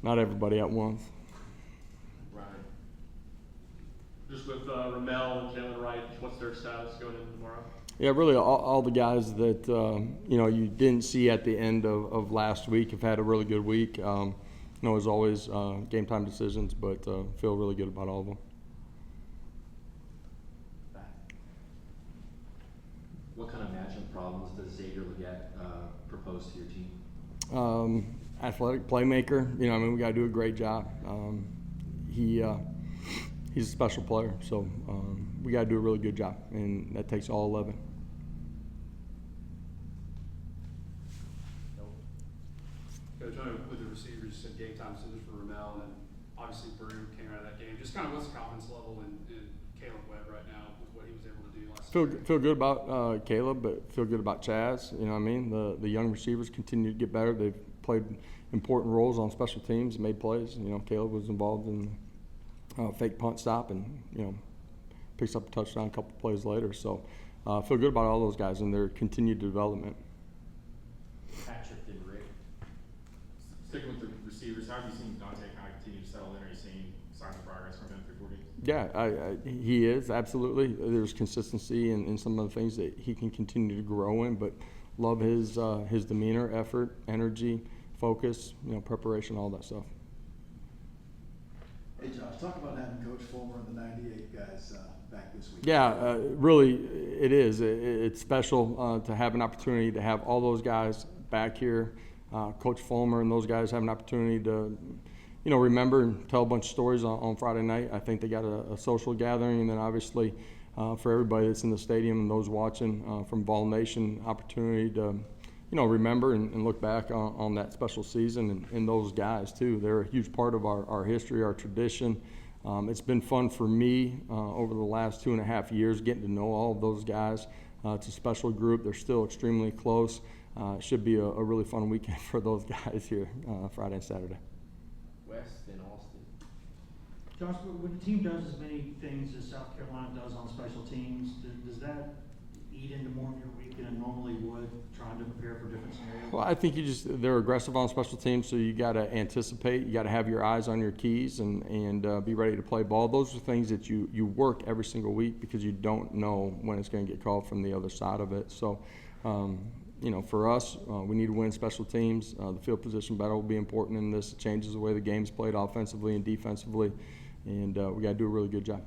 not everybody at once. Right. Just with Ramel and Jalen Wright, what's their status going into tomorrow? Yeah, really, all the guys that you didn't see at the end of last week have had a really good week. As always, game time decisions, but feel really good about all of them. What kind of matchup problems does Xavier Legette propose to your team? Athletic playmaker. We got to do a great job. He's a special player, so we got to do a really good job, and that takes all 11. Coach, with the receivers, you said game time decisions for Ramel, and then obviously Brew came out of that game. Just kind of what's the confidence level in Caleb Webb right now with what he was able to do last season? Feel good about Caleb, but feel good about Chaz. The young receivers continue to get better. They've played important roles on special teams, made plays. Caleb was involved in fake punt stop and picks up a touchdown a couple plays later. So feel good about all those guys and their continued development. Patrick and Rick. Sticking with the receivers, how have you seen Dante kind of continue to settle in? Are you seeing signs of progress from him through 4 games? Yeah, he is, absolutely. There's consistency in some of the things that he can continue to grow in, but love his demeanor, effort, energy, focus, preparation, all that stuff. Hey Josh, talk about having Coach Fulmer and the 98 guys back this week. Yeah, really it is. It's special to have an opportunity to have all those guys back here. Coach Fulmer and those guys have an opportunity to remember and tell a bunch of stories on Friday night. I think they got a social gathering, and then obviously for everybody that's in the stadium and those watching from Vol Nation, opportunity to remember and look back on that special season and those guys too. They're a huge part of our history, our tradition. It's been fun for me over the last 2.5 years getting to know all of those guys. It's a special group. They're still extremely close. It should be a really fun weekend for those guys here Friday and Saturday. West and Austin. Josh, when the team does as many things as South Carolina does on special teams, does that eat into more of your week than it normally would, trying to prepare for different scenarios? Well, I think they're aggressive on special teams, so you got to anticipate, you got to have your eyes on your keys and be ready to play ball. Those are things that you work every single week because you don't know when it's going to get called from the other side of it. So, for us, we need to win special teams. The field position battle will be important in this. It changes the way the game's played offensively and defensively, and we got to do a really good job.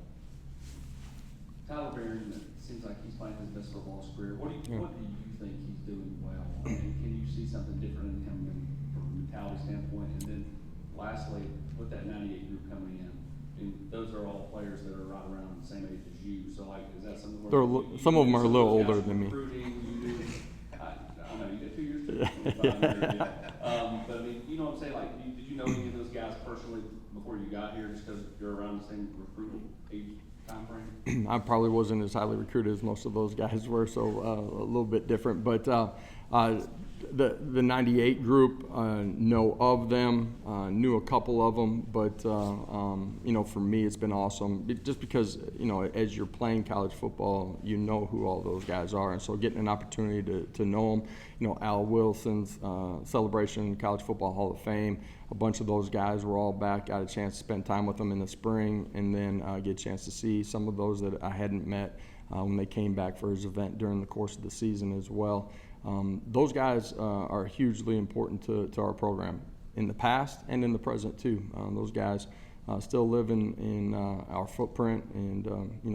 Tyler Barron, it seems like he's playing his best football career. What do you think he's doing well? And can you see something different in him from a mentality standpoint? And then lastly, with that 98 group coming in, and those are all players that are right around the same age as you. So, is that something where some of them are a little older than me. I know, you got 2 years to but you know what I'm saying? Did you know any of those guys personally before you got here just because you're around the same recruiting age time frame? I probably wasn't as highly recruited as most of those guys were, so a little bit different. But the 98 group, know of them, knew a couple of them, but for me it's been awesome just because as you're playing college football, you know who all those guys are, and so getting an opportunity to know them. Al Wilson's Celebration College Football Hall of Fame, a bunch of those guys were all back. Got a chance to spend time with them in the spring, and then get a chance to see some of those that I hadn't met when they came back for his event during the course of the season as well. Those guys are hugely important to our program in the past and in the present too. Those guys still live in our footprint and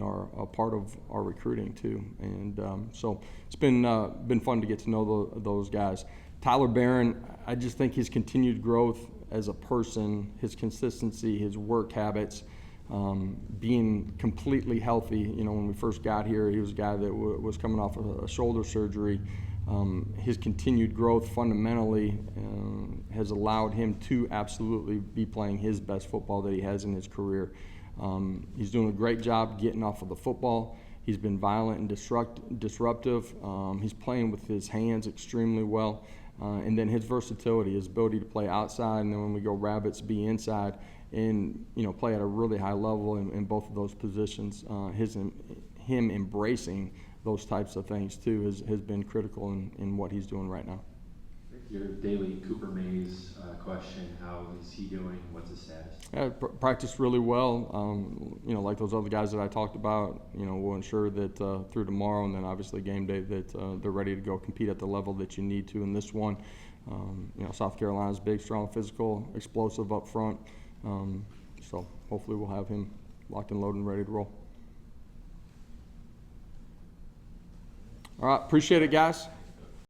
are a part of our recruiting too. And so it's been fun to get to know those guys. Tyler Barron, I just think his continued growth as a person, his consistency, his work habits, being completely healthy. When we first got here, he was a guy that was coming off of a shoulder surgery. His continued growth fundamentally has allowed him to absolutely be playing his best football that he has in his career. He's doing a great job getting off of the football. He's been violent and disruptive. He's playing with his hands extremely well. And then his versatility, his ability to play outside, and then when we go rabbits, be inside and play at a really high level in both of those positions. Him embracing those types of things too has been critical in what he's doing right now. Your daily Cooper Mays question. How is he doing? What's his status? Yeah, practiced really well. You know, like those other guys that I talked about, you know, we'll ensure that through tomorrow and then obviously game day that they're ready to go compete at the level that you need to in this one. You know, South Carolina's big, strong, physical, explosive up front. So hopefully we'll have him locked and loaded and ready to roll. All right, appreciate it, guys.